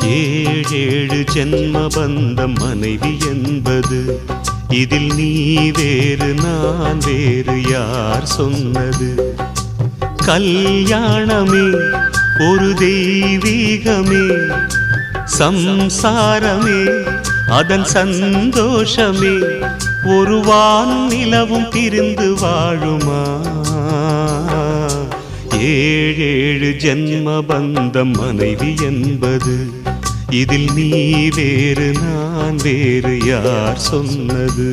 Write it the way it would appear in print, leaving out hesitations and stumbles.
ஏழேழு ஜென்ம பந்தம் மனைவி என்பது, இதில் நீ வேறு நான் வேறு யார் சொன்னது? கல்யாணமே ஒரு தெய்வீகமே, சம்சாரமே அதன் சந்தோஷமே, ஒரு வானும் நிலவும் பிரிந்து வாழுமா? ஏழேழு ஜென்ம பந்தம் மனைவி என்பது, இதில் நீ வேறு நான் வேறு யார் சொன்னது?